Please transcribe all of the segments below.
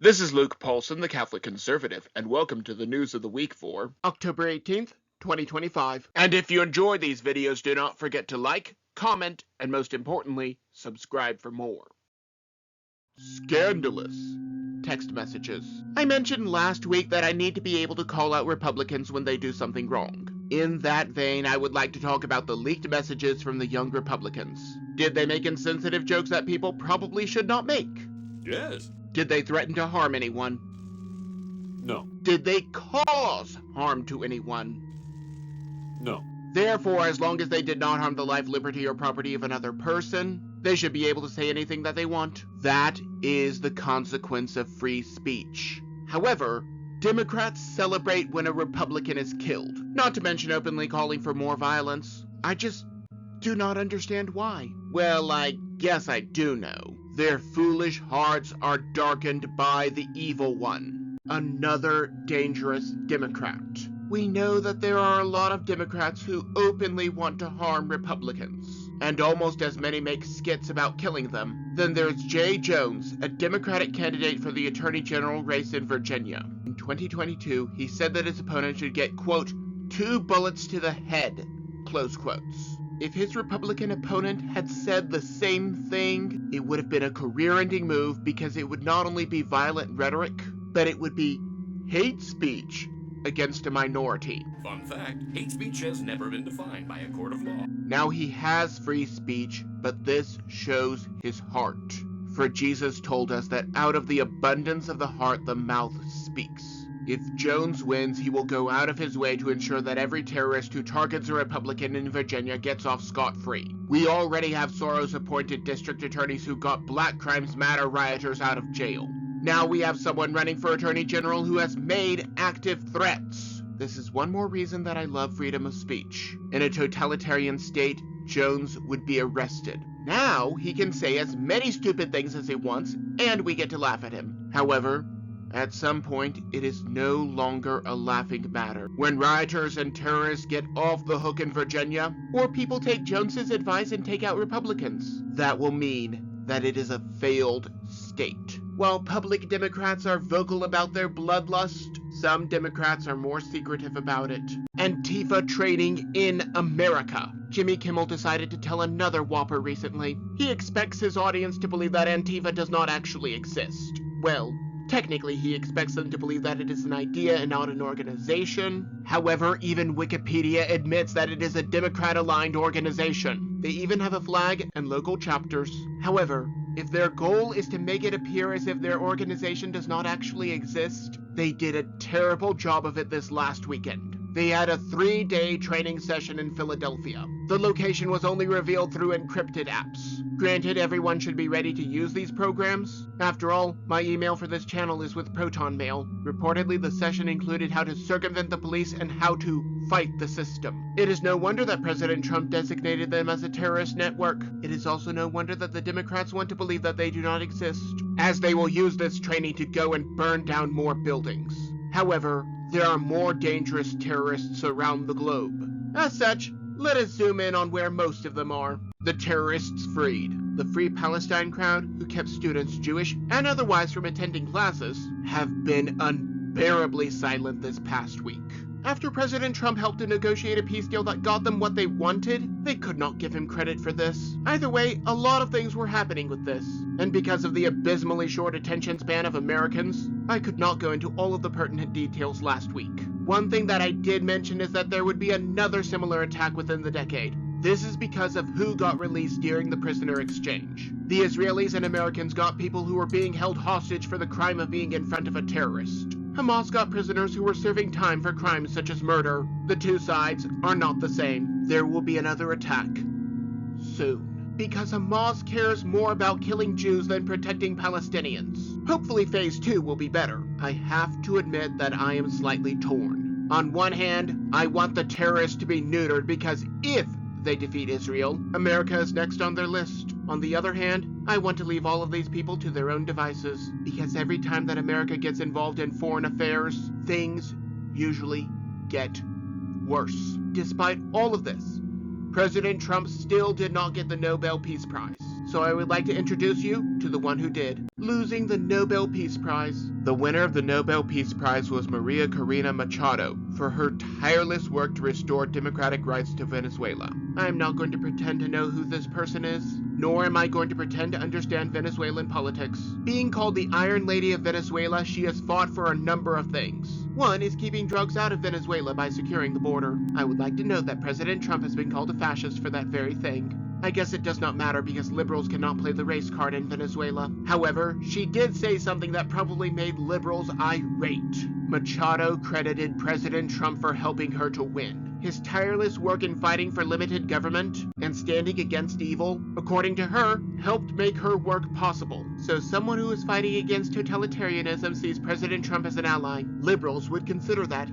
This is Luke Paulson, the Catholic Conservative, and welcome to the news of the week for October 18th, 2025. And if you enjoy these videos, do not forget to like, comment, and most importantly, subscribe for more. Scandalous text messages. I mentioned last week that I need to be able to call out Republicans when they do something wrong. In that vein, I would like to talk about the leaked messages from the young Republicans. Did they make insensitive jokes that people probably should not make? Yes. Did they threaten to harm anyone? No. Did they cause harm to anyone? No. Therefore, as long as they did not harm the life, liberty, or property of another person, they should be able to say anything that they want. That is the consequence of free speech. However, Democrats celebrate when a Republican is killed, not to mention openly calling for more violence. I just do not understand why. Well, I guess I do know. Their foolish hearts are darkened by the evil one, another dangerous Democrat. We know that there are a lot of Democrats who openly want to harm Republicans, and almost as many make skits about killing them. Then there's Jay Jones, a Democratic candidate for the Attorney General race in Virginia. In 2022, he said that his opponent should get, quote, 2 bullets to the head, close quotes. If his Republican opponent had said the same thing, it would have been a career-ending move because it would not only be violent rhetoric, but it would be hate speech against a minority. Fun fact, hate speech has never been defined by a court of law. Now he has free speech, but this shows his heart. For Jesus told us that out of the abundance of the heart the mouth speaks. If Jones wins, he will go out of his way to ensure that every terrorist who targets a Republican in Virginia gets off scot-free. We already have Soros-appointed district attorneys who got Black Crimes Matter rioters out of jail. Now we have someone running for Attorney General who has made active threats. This is one more reason that I love freedom of speech. In a totalitarian state, Jones would be arrested. Now he can say as many stupid things as he wants, and we get to laugh at him. However, at some point, it is no longer a laughing matter. When rioters and terrorists get off the hook in Virginia, or people take Jones's advice and take out Republicans, that will mean that it is a failed state. While public Democrats are vocal about their bloodlust, some Democrats are more secretive about it. Antifa training in America. Jimmy Kimmel decided to tell another whopper recently. He expects his audience to believe that Antifa does not actually exist. Well, technically, he expects them to believe that it is an idea and not an organization. However, even Wikipedia admits that it is a Democrat-aligned organization. They even have a flag and local chapters. However, if their goal is to make it appear as if their organization does not actually exist, they did a terrible job of it this last weekend. They had a 3-day training session in Philadelphia. The location was only revealed through encrypted apps. Granted, everyone should be ready to use these programs. After all, my email for this channel is with Proton Mail. Reportedly, the session included how to circumvent the police and how to fight the system. It is no wonder that President Trump designated them as a terrorist network. It is also no wonder that the Democrats want to believe that they do not exist, as they will use this training to go and burn down more buildings. However, there are more dangerous terrorists around the globe. As such, let us zoom in on where most of them are. The terrorists freed. The Free Palestine crowd, who kept students Jewish and otherwise from attending classes, have been unbearably silent this past week. After President Trump helped to negotiate a peace deal that got them what they wanted, they could not give him credit for this. Either way, a lot of things were happening with this. And because of the abysmally short attention span of Americans, I could not go into all of the pertinent details last week. One thing that I did mention is that there would be another similar attack within the decade. This is because of who got released during the prisoner exchange. The Israelis and Americans got people who were being held hostage for the crime of being in front of a terrorist. Hamas got prisoners who were serving time for crimes such as murder. The two sides are not the same. There will be another attack soon, because Hamas cares more about killing Jews than protecting Palestinians. Hopefully phase 2 will be better. I have to admit that I am slightly torn. On one hand, I want the terrorists to be neutered because if they defeat Israel, America is next on their list. On the other hand, I want to leave all of these people to their own devices, because every time that America gets involved in foreign affairs, things usually get worse. Despite all of this, President Trump still did not get the Nobel Peace Prize. So I would like to introduce you to the one who did, losing the Nobel Peace Prize. The winner of the Nobel Peace Prize was Maria Corina Machado for her tireless work to restore democratic rights to Venezuela. I am not going to pretend to know who this person is, nor am I going to pretend to understand Venezuelan politics. Being called the Iron Lady of Venezuela, she has fought for a number of things. One is keeping drugs out of Venezuela by securing the border. I would like to note that President Trump has been called a fascist for that very thing. I guess it does not matter because liberals cannot play the race card in Venezuela. However, she did say something that probably made liberals irate. Machado credited President Trump for helping her to win. His tireless work in fighting for limited government and standing against evil, according to her, helped make her work possible. So someone who is fighting against totalitarianism sees President Trump as an ally. Liberals would consider that,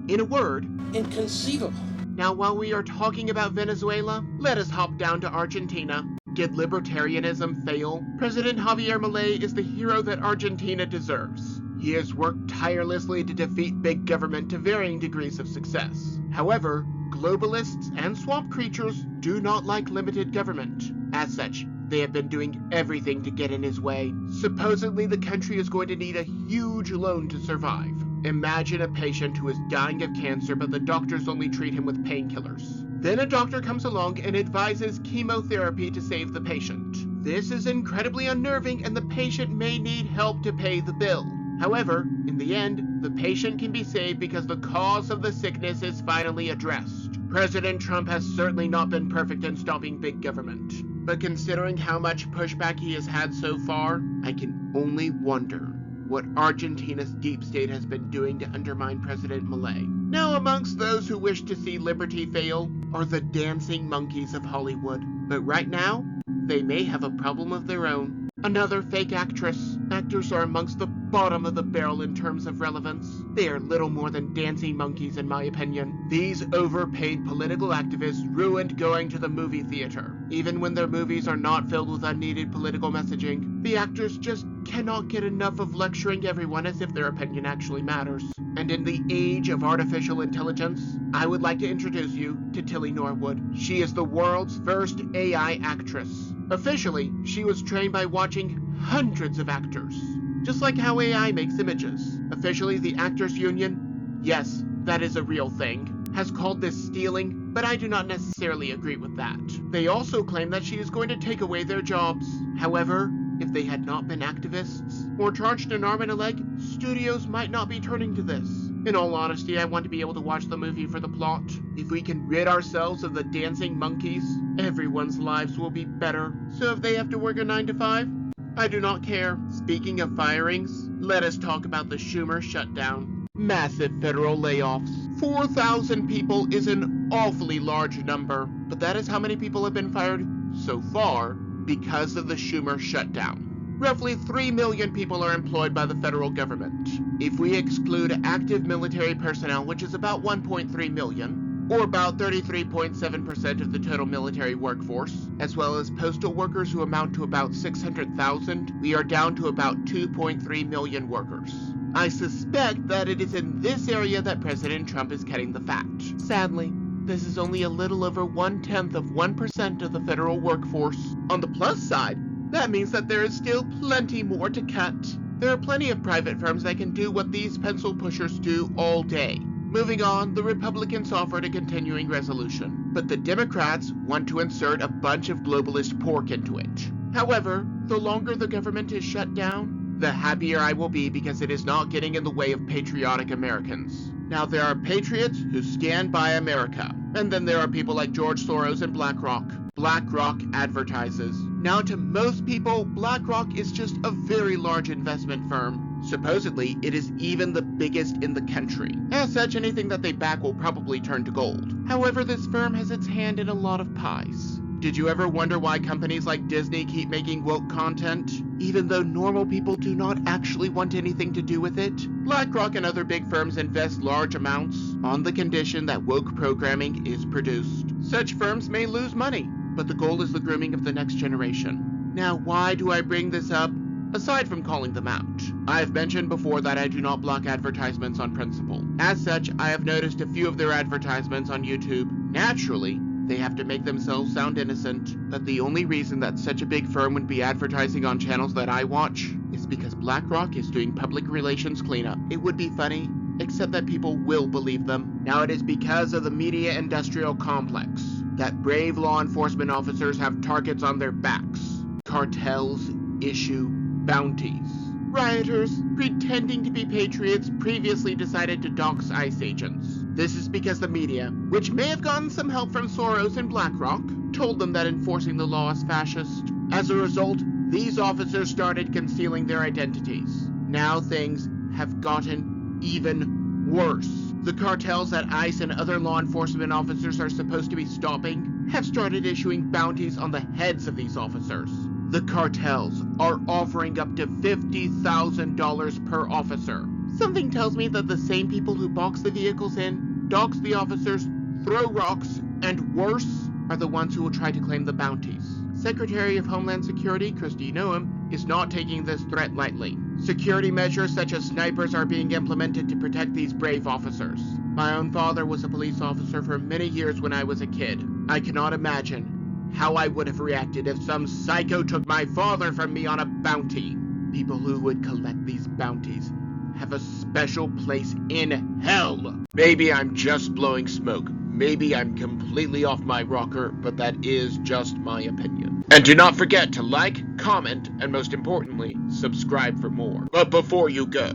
in a word, Inconceivable. Now, while we are talking about Venezuela, let us hop down to Argentina. Did libertarianism fail? President Javier Milei is the hero that Argentina deserves. He has worked tirelessly to defeat big government to varying degrees of success. However, globalists and swamp creatures do not like limited government. As such, they have been doing everything to get in his way. Supposedly, the country is going to need a huge loan to survive. Imagine a patient who is dying of cancer, but the doctors only treat him with painkillers. Then a doctor comes along and advises chemotherapy to save the patient. This is incredibly unnerving, and the patient may need help to pay the bill. However, in the end, the patient can be saved because the cause of the sickness is finally addressed. President Trump has certainly not been perfect in stopping big government. But considering how much pushback he has had so far, I can only wonder what Argentina's deep state has been doing to undermine President Milei. Now, amongst those who wish to see liberty fail are the dancing monkeys of Hollywood. But right now, they may have a problem of their own. Another fake actress. Actors are amongst the bottom of the barrel in terms of relevance. They are little more than dancing monkeys in my opinion. These overpaid political activists ruined going to the movie theater. Even when their movies are not filled with unneeded political messaging, the actors just cannot get enough of lecturing everyone as if their opinion actually matters. And in the age of artificial intelligence, I would like to introduce you to Tilly Norwood. She is the world's first AI actress. Officially, she was trained by watching hundreds of actors. Just like how AI makes images. Officially, the Actors Union, yes, that is a real thing, has called this stealing, but I do not necessarily agree with that. They also claim that she is going to take away their jobs. However, if they had not been activists or charged an arm and a leg, studios might not be turning to this. In all honesty, I want to be able to watch the movie for the plot. If we can rid ourselves of the dancing monkeys, everyone's lives will be better. So if they have to work a 9 to 5, I do not care. Speaking of firings, let us talk about the Schumer shutdown. Massive federal layoffs. 4,000 people is an awfully large number, but that is how many people have been fired so far because of the Schumer shutdown. Roughly 3 million people are employed by the federal government. If we exclude active military personnel, which is about 1.3 million, or about 33.7% of the total military workforce, as well as postal workers who amount to about 600,000, we are down to about 2.3 million workers. I suspect that it is in this area that President Trump is cutting the fat. Sadly, this is only a little over 1/10 of 1% of the federal workforce. On the plus side, that means that there is still plenty more to cut. There are plenty of private firms that can do what these pencil pushers do all day. Moving on, the Republicans offered a continuing resolution, but the Democrats want to insert a bunch of globalist pork into it. However, the longer the government is shut down, the happier I will be because it is not getting in the way of patriotic Americans. Now, there are patriots who stand by America, and then there are people like George Soros and BlackRock. BlackRock Advertises. Now, to most people, BlackRock is just a very large investment firm. Supposedly, it is even the biggest in the country. As such, anything that they back will probably turn to gold. However, this firm has its hand in a lot of pies. Did you ever wonder why companies like Disney keep making woke content, even though normal people do not actually want anything to do with it? BlackRock and other big firms invest large amounts on the condition that woke programming is produced. Such firms may lose money, but the goal is the grooming of the next generation. Now, why do I bring this up? Aside from calling them out, I've mentioned before that I do not block advertisements on principle. As such, I have noticed a few of their advertisements on YouTube. Naturally, They have to make themselves sound innocent, that the only reason that such a big firm would be advertising on channels that I watch is because BlackRock is doing public relations cleanup. It would be funny, except that people will believe them. Now it is because of the media industrial complex that brave law enforcement officers have targets on their backs. Cartels issue bounties. Rioters, pretending to be patriots, previously decided to dox ICE agents. This is because the media, which may have gotten some help from Soros and BlackRock, told them that enforcing the law is fascist. As a result, these officers started concealing their identities. Now things have gotten even worse. The cartels that ICE and other law enforcement officers are supposed to be stopping have started issuing bounties on the heads of these officers. The cartels are offering up to $50,000 per officer. Something tells me that the same people who box the vehicles in, dox the officers, throw rocks, and worse, are the ones who will try to claim the bounties. Secretary of Homeland Security Kristi Noem is not taking this threat lightly. Security measures such as snipers are being implemented to protect these brave officers. My own father was a police officer for many years when I was a kid. I cannot imagine how I would have reacted if some psycho took my father from me on a bounty. People who would collect these bounties have a special place in hell. Maybe I'm just blowing smoke. Maybe I'm completely off my rocker, but that is just my opinion. And do not forget to like, comment, and most importantly, subscribe for more. But before you go,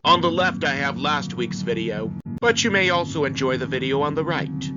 on the left I have last week's video, but you may also enjoy the video on the right.